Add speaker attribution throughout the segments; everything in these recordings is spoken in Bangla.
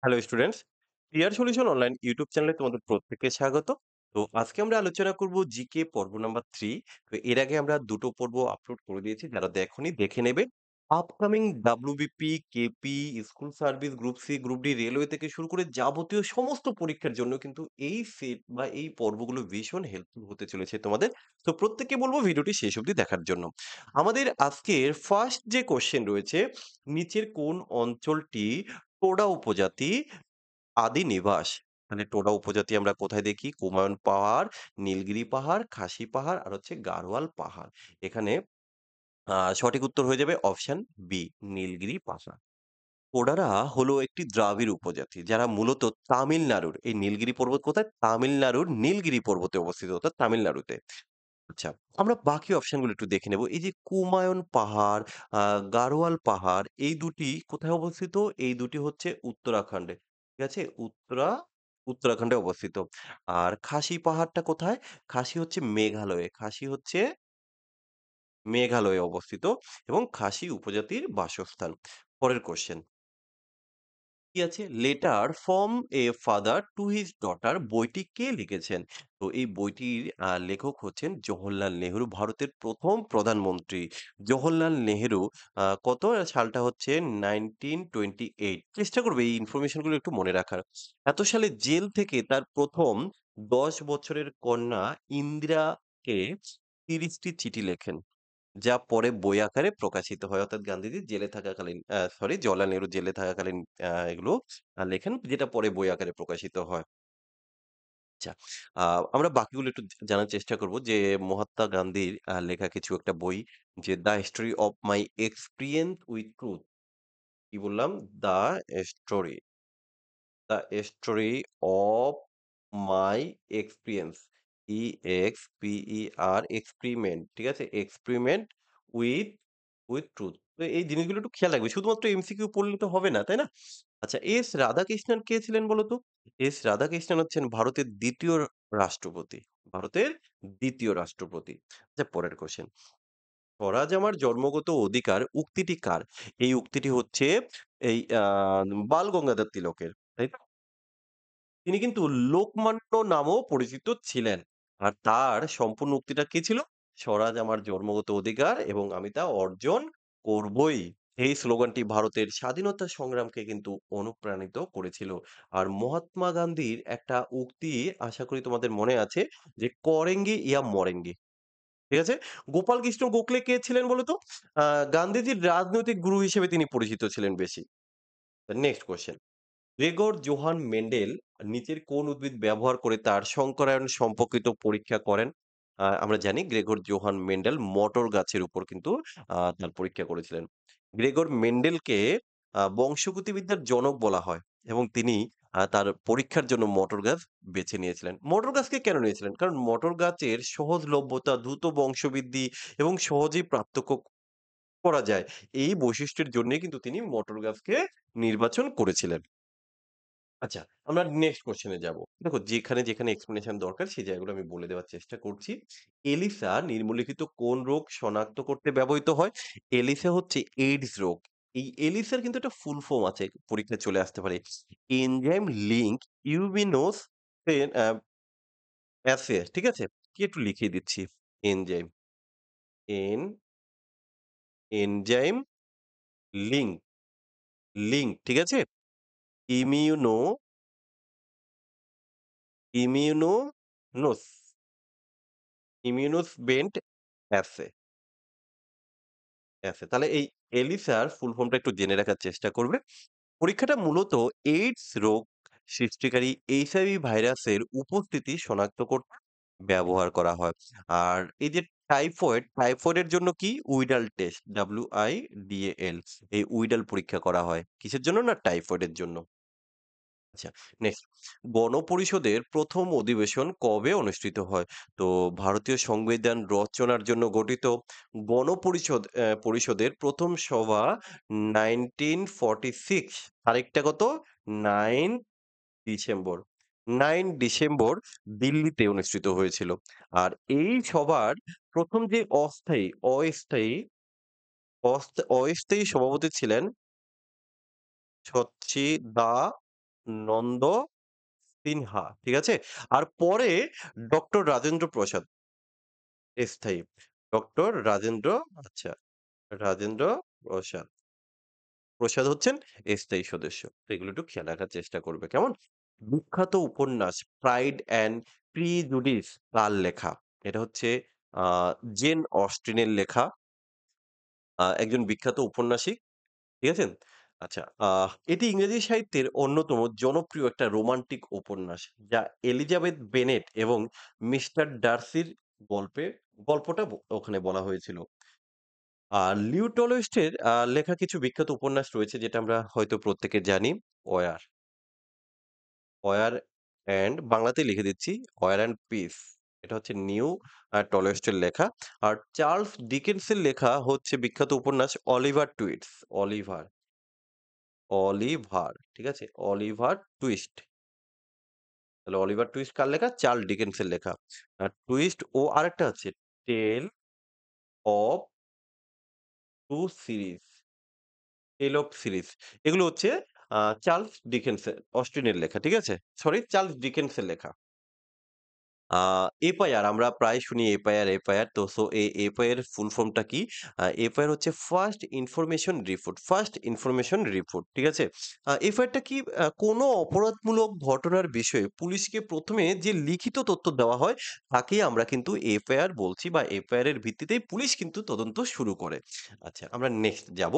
Speaker 1: Hello students, clear solution online YouTube চ্যানেলে তোমাদের প্রত্যেককে স্বাগত। তো আজকে আমরা আলোচনা করব জিকে পর্ব নাম্বার 3। তো এর আগে আমরা দুটো পর্ব আপলোড করে দিয়েছি। যারা দেখোনি দেখে নেবে। Upcoming WBP, KP, school service, group C, group D, railway থেকে শুরু করে যাবতীয় সমস্ত পরীক্ষার জন্য কিন্তু এই সেট বা এই পর্বগুলো ভীষণ হেল্পফুল হতে চলেছে তোমাদের। তো প্রত্যেককে বলব ভিডিওটি শেষ অবধি দেখার জন্য। আমাদের আজকের ফার্স্ট যে কোয়েশ্চেন রয়েছে, নিচের কোন অঞ্চলটি টোডা উপজাতি আদি নিবাস। মানে টোডা উপজাতি আমরা কোথায় দেখি? কুমায়ুন পাহাড়, নীলগিরি পাহাড়, খাসি পাহাড় আর হচ্ছে গাড়োয়াল পাহাড়। এখানে সঠিক উত্তর হয়ে যাবে অপশন বি, নীলগিরি পাহাড়। টোডারা হলো একটি দ্রাবিড় উপজাতি যারা মূলত তামিলনাড়ুর এই নীলগিরি পর্বত কোথায়? তামিলনাড়ুর নীলগিরি পর্বতে অবস্থিত, অর্থাৎ তামিলনাড়ুতে। আচ্ছা, আমরা বাকি অপশনগুলো একটু দেখে নেব। এই যে কুমায়ুন পাহাড়, আ গাড়োয়াল পাহাড় এই দুটি কোথায় অবস্থিত? এই দুটি হচ্ছে উত্তরাখণ্ডে। ঠিক আছে? উত্তরাখণ্ডে অবস্থিত। আর খাসি পাহাড়টা কোথায়? খাসি হচ্ছে মেঘালয়ে। খাসি হচ্ছে মেঘালয়ে অবস্থিত এবং খাসি উপজাতির বাসস্থান। পরের কোয়েশ্চেন। কি আছে? 'Letter from a father to his daughter' বইটি কে লিখেছেন? তো এই বইটির লেখক হচ্ছেন জওহরলাল নেহেরু, ভারতের ১ম প্রধানমন্ত্রী। জওহরলাল নেহেরু কত সালটা হচ্ছে 1928। চেষ্টা করবে এই ইনফরমেশন গুলো একটু মনে রাখার। এত সালে জেল থেকে তার ১ম ১০ বছরের কন্যা ইন্দিরাকে ৩০ টি চিঠি লেখেন। যা পরে বই আকারে প্রকাশিত হয়। অর্থাৎ গান্ধীজি জেলে থাকাকালীন জওহরলাল নেহরু জেলে থাকাকালীন এগুলো লেখেন, যেটা পরে বই আকারে প্রকাশিত হয়। আচ্ছা, আ আমরা বাকিগুলো একটু জানার চেষ্টা করব যে মহাত্মা গান্ধীর লেখা কিছু একটা বই, যে 'the history of my experience with truth'. কি বললাম? 'The story' 'the story of my experience'. Experiment, ঠিক আছে? Experiment with truth. তো এই জিনিসগুলো একটু খেয়াল রাখবে। শুধুমাত্র এমসিকিউ পড়লে তো হবে না, তাই না? আচ্ছা, এস রাধাকৃষ্ণন কে ছিলেন বলো তো? এস রাধাকৃষ্ণন হচ্ছেন ভারতের ২য় রাষ্ট্রপতি। ভারতের ২য় রাষ্ট্রপতি। আচ্ছা, পরের কোয়েশ্চেন। স্বরাজ আমার জন্মগত অধিকার উক্তিটি কার? এই উক্তিটি হচ্ছে এই বাল গঙ্গাধর তিলকের। তাই তো? তিনি কিন্তু লোকমান্য নামেও পরিচিত ছিলেন। আর তার সম্পূর্ণ উক্তিটা কি ছিল? স্বরাজ আমার জন্মগত অধিকার এবং আমি তা অর্জন করবই। এই স্লোগানটি ভারতের স্বাধীনতা সংগ্রামকে কিন্তু অনুপ্রাণিত করেছিল। আর মহাত্মা গান্ধীর একটা উক্তি আশা করি তোমাদের মনে আছে, যে করেঙ্গে ইয়া মরেঙ্গে। ঠিক আছে? গোপাল কৃষ্ণ গোখলে কে ছিলেন বলো তো? আ গান্ধীজির রাজনৈতিক গুরু হিসেবে তিনি পরিচিত ছিলেন বেশি। Next question. Gregor Johann Mendel নিচের কোন উদ্ভিদ ব্যবহার করে তার সংকরায়ন সম্পর্কিত পরীক্ষা করেন? আমরা জানি গ্রেগর জোহান মেন্ডেল মটর গাছের উপর কিন্তু তার পরীক্ষা করেছিলেন। গ্রেগর মেন্ডেলকে বংশগতিবিদ্যার জনক বলা হয় এবং তিনি তার পরীক্ষার জন্য মটর গাছ বেছে নিয়েছিলেন। মটর গাছকে কেন নিয়েছিলেন? কারণ মটর গাছের সহজলভ্যতা, দ্রুত বংশবৃদ্ধি এবং সহজেই করা যায়। এই বৈশিষ্ট্যের জন্যই কিন্তু তিনি মটর গাছকে নির্বাচন করেছিলেন। আচ্ছা, আমরা নেক্সট কোয়েশ্চেন এ যাবো। দেখো যেখানে এক্সপ্লেনেশন দরকার সেই জায়গাগুলো আমি বলে দেওয়ার চেষ্টা করছি। এলিসা নিম্নলিখিত কোন রোগ শনাক্ত করতে ব্যবহৃত হয়? এলিসা হচ্ছে এইডস রোগ। এই এলিসার কিন্তু একটা ফুল ফর্ম আছে, পরীক্ষায় চলে আসতে পারে। এনজাইম লিংক ইউবিনোস এন অ্যাসে, ঠিক আছে? কি একটু লিখিয়ে দিচ্ছি। এনজাইম এন এনজাইম লিংক ঠিক আছে? ইমিউনো ইমিউনোনোস ইমিউনোসবেন্ট অ্যাসে। তাহলে এই এলিসার ফুল ফর্মটা একটু জেনে রাখার চেষ্টা করবে। পরীক্ষাটা মূলত এইডস রোগ সৃষ্টিকারী এইচআইভি ভাইরাসের উপস্থিতি শনাক্ত করতে ব্যবহার করা হয়। আর এই যে টাইফয়েডের জন্য কি? উইডাল টেস্ট, WIDAL, এই উইডাল পরীক্ষা করা হয়। কিসের জন্য? না, টাইফয়েডের জন্য। আচ্ছা, নেক্সট। গণপরিষদের ১ম অধিবেশন কবে অনুষ্ঠিত হয়? তো ভারতীয় সংবিধান রচনার জন্য গঠিত পরিষদের ১ম সভা 1946। তারিখটা কত? 9 ডিসেম্বর। 9 ডিসেম্বর দিল্লিতে অনুষ্ঠিত হয়েছিল। আর এই সভার ১ম যে অস্থায়ী সভাপতি ছিলেন সচ্চিদা নন্দ সিনহা। ঠিক আছে? আর পরে ডক্টর রাজেন্দ্র প্রসাদ স্থায়ী। ডক্টর রাজেন্দ্র আচ্ছা, রাজেন্দ্র প্রসাদ। প্রসাদ হচ্ছেন স্থায়ী সদস্য। তো এগুলো একটু খেয়াল রাখার চেষ্টা করবে। কেমন? বিখ্যাত উপন্যাস 'প্রাইড অ্যান্ড প্রিজুডিস' কার লেখা? এটা হচ্ছে আ জেন অস্টিনের লেখা। একজন বিখ্যাত উপন্যাসিক। ঠিক আছে? আচ্ছা, এটি ইংরেজি সাহিত্যের অন্যতম জনপ্রিয় একটা রোমান্টিক উপন্যাস। যা এলিজাবেথ বেনেট এবং মিস্টার ডার্সির গল্পে গল্পটা ওখানে বলা হয়েছিল। আর লিও টলস্টয়ের লেখা কিছু বিখ্যাত উপন্যাস রয়েছে যেটা আমরা হয়তো প্রত্যেকে জানি। 'ওয়ার', 'ওয়ার অ্যান্ড' বাংলাতেই লিখে দিচ্ছি 'ওয়ার অ্যান্ড পিস' এটা হচ্ছে নিউ টলস্টয়ের লেখা। আর চার্লস ডিকেন্সের লেখা হচ্ছে বিখ্যাত উপন্যাস 'অলিভার টুইস্ট', 'অলিভার' ঠিক আছে? 'Oliver Twist'. তাহলে 'অলিভার টুইস্ট' কার লেখা? চার্লস ডিকেন্সের লেখা। আর 'টুইস্ট' ও আরেকটা আছে 'Tale of Two Cities'. 'Tale of Cities' এগুলো হচ্ছে চার্লস ডিকেন্সের অস্টিনের লেখা। ঠিক আছে? সরি চার্লস ডিকেন্সের লেখা। আ এফআইআর আমরা প্রায় শুনি এফআইআর। তো এফআইআর এর ফুল ফর্ম টা কি? এফআইআর হচ্ছে first information report. First information report. ঠিক আছে? এফআইআর টা কি? কোনো অপরাধমূলক ঘটনার বিষয়ে পুলিশকে ১ম এ যে লিখিত তথ্য দেওয়া হয়, তাকেই আমরা কিন্তু এফআইআর বলছি বা এফআইআর এর ভিত্তিতেই পুলিশ কিন্তু তদন্ত শুরু করে। আচ্ছা, আমরা নেক্সট যাব।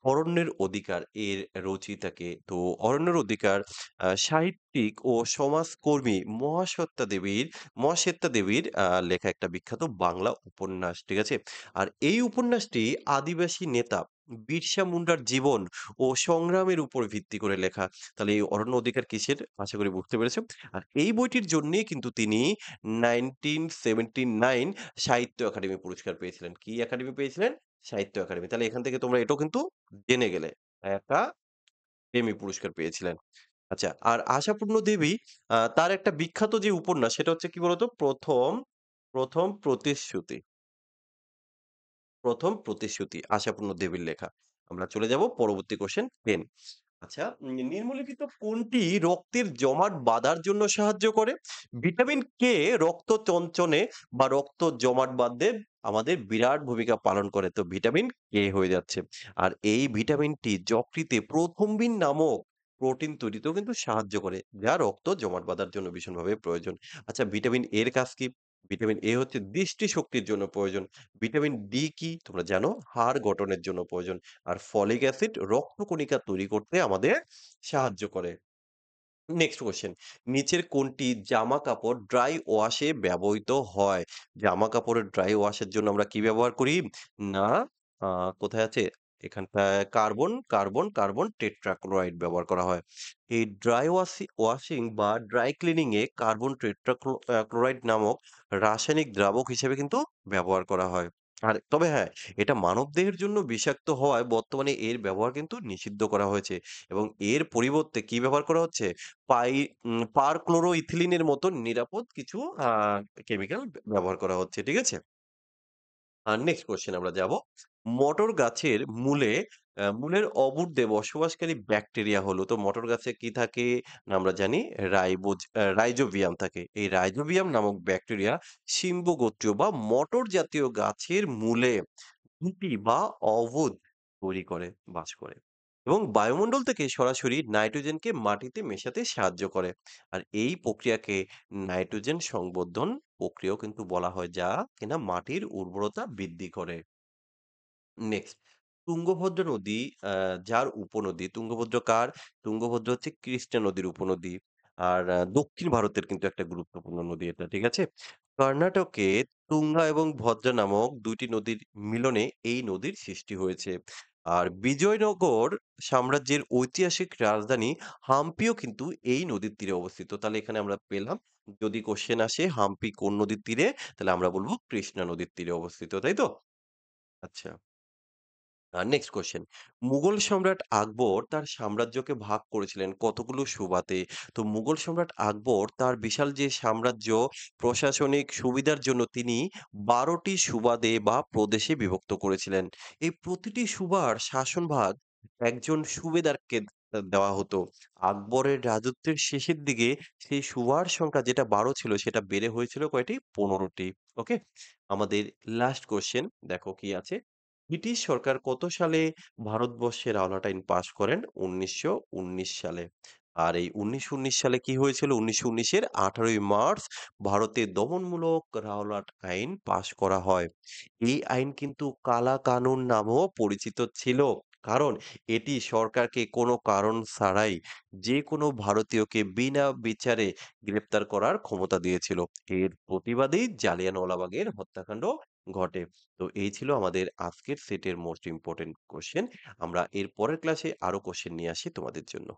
Speaker 1: অরণ্যের অধিকার এর রচয়িতা কে? তো অরণ্যের অধিকার সাহিত্যিক ও সমাজকর্মী মহাশ্বেতা দেবীর লেখা একটা বিখ্যাত বাংলা উপন্যাস। ঠিক আছে? আর এই উপন্যাসটি আদিবাসী নেতা বিরসা মুন্ডার জীবন ও সংগ্রামের উপর ভিত্তি করে লেখা। তাহলে এই অরণ্য অধিকার কিসের? আশা করি বুঝতে পেরেছ। আর এই বইটির জন্যেই কিন্তু তিনি 1979 সাহিত্য একাডেমি পুরস্কার পেয়েছিলেন। কি একাডেমি পেয়েছিলেন? সাহিত্য একাডেমি। তাহলে এখান থেকে তোমরা এটাও কিন্তু জেনে গেলে। একাডেমি পুরস্কার পেয়েছিলেন। আচ্ছা, আর আশাপূর্ণ দেবী তার একটা বিখ্যাত যে উপন্যাস সেটা হচ্ছে কি বলতো? 'প্রথম প্রতিশ্রুতি'। 'প্রথম প্রতিশ্রুতি' আশাপূর্ণ দেবীর লেখা। আমরা চলে যাব পরবর্তী কোয়েশ্চেন 10 আচ্ছা, নিম্নলিখিত কোনটি রক্তের জমাট বাঁধার জন্য সাহায্য করে? ভিটামিন কে রক্ত চঞ্চনে বা রক্ত জমাট বাঁধতে আমাদের বিরাট ভূমিকা পালন করে। তো ভিটামিন কে হয়ে যাচ্ছে। আর এই ভিটামিনটি যকৃতে প্রথমবিন নামক প্রোটিন তৈরিতেও কিন্তু সাহায্য করে, যা রক্ত জমাট বাঁধার জন্য ভীষণভাবে প্রয়োজন। আচ্ছা, ভিটামিন এর কাজ কি? ভিটামিন এ হচ্ছে দৃষ্টিশক্তির জন্য প্রয়োজন। ভিটামিন ডি কি? তোমরা জানো হাড় গঠনের জন্য প্রয়োজন। আর ফলিক অ্যাসিড রক্তকণিকা তৈরি করতে আমাদের সাহায্য করে। নেক্সট কোয়েশ্চেন নিচের কোনটি জামাকাপড় ড্রাই ওয়াশ এ ব্যবহৃত হয়? জামাকাপড়ের ড্রাই ওয়াশ এর জন্য আমরা কি ব্যবহার করি? না, আ কোথায় আছে? এখানটায় কার্বন টেট্রাক্লোরাইড ব্যবহার করা হয়। এই ড্রাই ওয়াশিং বা ড্রাই ক্লিনিং এ কার্বন ক্লোরাইড নামক রাসায়নিক দ্রাবক হিসেবে কিন্তু ব্যবহার করা হয়। আর তবে হ্যাঁ, এটা মানবদেহের জন্য বিষাক্ত হওয়ায় বর্তমানে এর ব্যবহার কিন্তু নিষিদ্ধ করা হয়েছে এবং এর পরিবর্তে কি ব্যবহার করা হচ্ছে? পাই পারক্লোরোইথিলিনের মতো নিরাপদ কিছু আ কেমিক্যাল ব্যবহার করা হচ্ছে। ঠিক আছে? নেক্সট কোয়েশ্চেন আমরা যাব। মটর গাছের মূলের অবুর্দে বসবাসকারী ব্যাকটেরিয়া হলো। তো মটর গাছে কি থাকে? না আমরা জানি রাইজোবিয়াম থাকে। এই রাইজোবিয়াম নামক ব্যাকটেরিয়া শিম্ব গোত্রীয় বা মটর জাতীয় গাছের মূলে গুটি বা অভুদ তৈরি করে, বাস করে। এবং বায়ুমণ্ডল থেকে সরাসরি নাইট্রোজেনকে মাটিতে মেশাতে সাহায্য করে। আর এই প্রক্রিয়াকে নাইট্রোজেন সংবর্ধন প্রক্রিয়াও কিন্তু বলা হয়, যা কিনা মাটির উর্বরতা বৃদ্ধি করে। নেক্সট তুঙ্গভদ্রা নদী যার উপনদী। তুঙ্গভদ্রা কার? তুঙ্গভদ্রা হচ্ছে কৃষ্ণা নদীর উপনদী। আর দক্ষিণ ভারতের কিন্তু একটা গুরুত্বপূর্ণ নদী এটা। ঠিক আছে? কর্ণাটকে তুঙ্গা এবং ভদ্রা নামক ২ টি নদীর মিলনে এই নদীর সৃষ্টি হয়েছে। আর বিজয়নগর সাম্রাজ্যের ঐতিহাসিক রাজধানী হাম্পিও কিন্তু এই নদীর তীরে অবস্থিত। তাহলে এখানে আমরা পেলাম যদি কোয়েশ্চেন আসে হাম্পি কোন নদীর তীরে? তাহলে আমরা বলব কৃষ্ণা নদীর তীরে অবস্থিত। তাই তো? আচ্ছা। Next question. মুঘল সম্রাট আকবর তার সাম্রাজ্যকে ভাগ করেছিলেন কতগুলো সুবাতে? তো মুঘল সম্রাট আকবর তার বিশাল যে সাম্রাজ্য প্রশাসনিক সুবিধার জন্য তিনি ১২ টি সুবাদে বা প্রদেশে বিভক্ত করেছিলেন। এই প্রতিটি সুবার শাসনভাগ একজন সুবেদারকে দেওয়া হতো। আকবরের রাজত্বের শেষের দিকে সেই সুবার সংখ্যা যেটা ১২ ছিল সেটা বেড়ে হয়েছিল কয়টি? ১৫ টি। ওকে? আমাদের লাস্ট কোয়েশ্চেন দেখো কি আছে? ব্রিটিশ সরকার কত সালে ভারতবর্ষের আওলাট আইন পাস করেন? ১৯১৯ সালে। আর এই ১৯১৯ সালে কি হয়েছিল? ১৯১৯ এর ১৮ই মার্চ ভারতে দমনমূলক রাওলাট আইন পাস করা হয়। এই আইন কিন্তু কালা কানুন নামেও পরিচিত ছিল। কারণ এটি সরকারকে কোনো কারণ ছাড়াই যেকোনো ভারতীয়কে বিনা বিচারে গ্রেপ্তার করার ক্ষমতা দিয়েছিল। এর প্রতিবাদেই জালিয়ানওয়ালাবাগের হত্যাকাণ্ড ঘটে। তো এই ছিল আমাদের আজকের সেটের মোস্ট ইম্পোর্টেন্ট কোয়েশ্চেন। আমরা এর পরের ক্লাসে আরো কোয়েশ্চেন নিয়ে আসি তোমাদের জন্য।